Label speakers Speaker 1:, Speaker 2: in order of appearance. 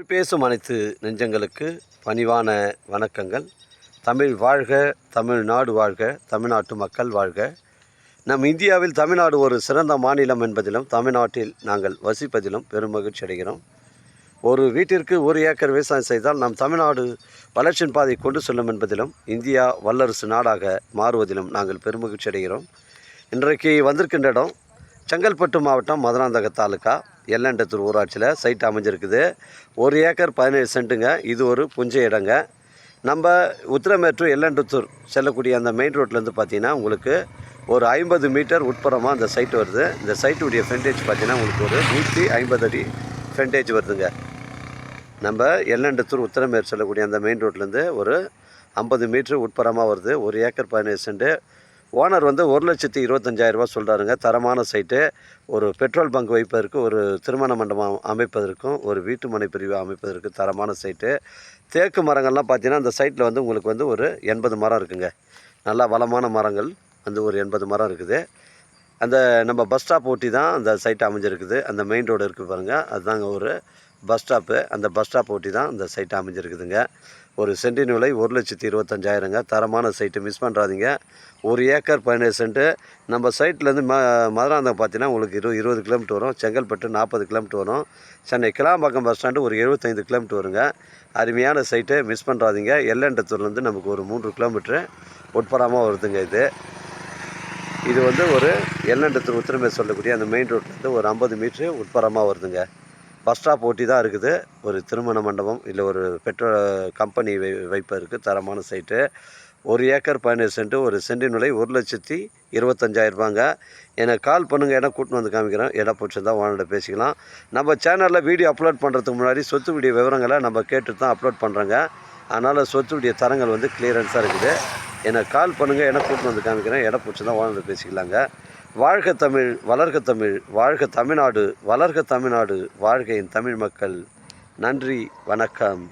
Speaker 1: பேசும் அனைத்து நெஞ்சங்களுக்கு பணிவான வணக்கங்கள். தமிழ் வாழ்க, தமிழ்நாடு வாழ்க, தமிழ்நாட்டு மக்கள் வாழ்க. நம் இந்தியாவில் தமிழ்நாடு ஒரு சிறந்த மாநிலம் என்பதிலும் தமிழ்நாட்டில் நாங்கள் வசிப்பதிலும் பெரும் மகிழ்ச்சி அடைகிறோம். ஒரு வீட்டிற்கு 1 ஏக்கர் விவசாயம் செய்தால் நம் தமிழ்நாடு வளர்ச்சியின் பாதை கொண்டு செல்லும் என்பதிலும் இந்தியா வல்லரசு நாடாக மாறுவதிலும் நாங்கள் பெருமகிழ்ச்சி அடைகிறோம். இன்றைக்கு வந்திருக்கின்ற இடம் செங்கல்பட்டு மாவட்டம் மதுராந்தகம் தாலுக்கா எல்லண்டத்தூர் ஊராட்சியில் சைட் அமைஞ்சிருக்குது. 1 ஏக்கர் 17 சென்ட்டுங்க. இது ஒரு புஞ்சை இடங்க. நம்ம உத்திரமேட்டூர் எல்லண்டத்தூர் செல்லக்கூடிய அந்த மெயின் ரோட்லேருந்து பார்த்தீங்கன்னா உங்களுக்கு ஒரு 50 மீட்டர் உட்புறமாக அந்த சைட் வருது. இந்த சைட்டுடைய ஃப்ரண்டேஜ் பார்த்தீங்கன்னா உங்களுக்கு ஒரு 150 அடி ஃப்ரண்டேஜ் வருதுங்க. நம்ம எல்லண்டத்தூர் உத்திரமேட்டூர் செல்லக்கூடிய அந்த மெயின் ரோட்லேருந்து ஒரு 50 மீட்டர் உட்புறமாக வருது. 1 ஏக்கர் 17 சென்ட்டு. ஓனர் வந்து 1,25,000 சொல்கிறாருங்க. தரமான சைட்டு. ஒரு பெட்ரோல் பங்க் வைப்பதற்கு, ஒரு திருமண மண்டபம் அமைப்பதற்கும், ஒரு வீட்டு மனை பிரிவு அமைப்பதற்கு தரமான சைட்டு. தேக்கு மரங்கள்லாம் பார்த்தீங்கன்னா அந்த சைட்டில் வந்து உங்களுக்கு வந்து ஒரு 80 மரம் இருக்குங்க. நல்லா வளமான மரங்கள் வந்து ஒரு 80 மரம் இருக்குது. அந்த நம்ம பஸ் ஸ்டாப் ஒட்டி தான் அந்த சைட் அமைஞ்சிருக்குது. அந்த மெயின் ரோடு இருக்குது பாருங்கள், அதுதாங்க ஒரு பஸ் ஸ்டாப்பு. அந்த பஸ் ஸ்டாப் ஒட்டி தான் அந்த சைட் அமைஞ்சிருக்குதுங்க. ஒரு சென்டின் விலை 1,25,000ங்க. தரமான சைட்டு, மிஸ் பண்ணுறாதீங்க. 1 ஏக்கர் 17 சென்ட்டு. நம்ம சைட்லேருந்து மதுராந்தகம் பார்த்தீங்கன்னா உங்களுக்கு 20 கிலோமீட்டர் வரும். செங்கல்பட்டு 40 கிலோமீட்டர் வரும். சென்னை கிளாம்பாக்கம் பஸ் ஸ்டாண்டு ஒரு 75 கிலோமீட்டர் வருங்க. அருமையான சைட்டு, மிஸ் பண்ணுறாதீங்க. எல்லண்டத்தூர்லேருந்து நமக்கு ஒரு 3 கிலோமீட்ரு உட்புறமாக வருதுங்க. இது வந்து ஒரு எல்லண்டத்தூர் உத்திரமே சொல்லக்கூடிய அந்த மெயின் ரோட்லேருந்து ஒரு 50 மீட்ரு உட்புறமாக வருதுங்க. பஸ் ஸ்டாப் ஒட்டி தான் இருக்குது. ஒரு திருமண மண்டபம் இல்லை ஒரு பெட்ரோல் கம்பெனி வைப்பதற்கு தரமான சைட்டு. 1 acre 17 cent. ஒரு சென்டின் விலை 1,25,000 எனக்கு கால் பண்ணுங்கள். இடம் கூட்டின்னு வந்து காமிக்கிறேன். இடம் பிடிச்சிருந்தா ஓனர்கிட்ட பேசிக்கலாம். நம்ம சேனலில் வீடியோ அப்லோட் பண்ணுறதுக்கு முன்னாடி சொத்து வீடியோ விவரங்களை நம்ம கேட்டு தான் அப்லோட் பண்ணுறோங்க. அதனால் சொத்து வீடியோ தரங்கள் வந்து கிளியரன்ஸாக இருக்குது. எனக்கு கால் பண்ணுங்கள். இடம் கூட்டின்னு வந்து காமிக்கிறேன். இடம் பிடிச்சிருந்தா ஓனர்கிட்ட பேசிக்கலாங்க. வாழ்க தமிழ், வளர்க தமிழ், வாழ்க தமிழ்நாடு, வளர்க தமிழ்நாடு, வாழ்க என் தமிழ் மக்கள். நன்றி, வணக்கம்.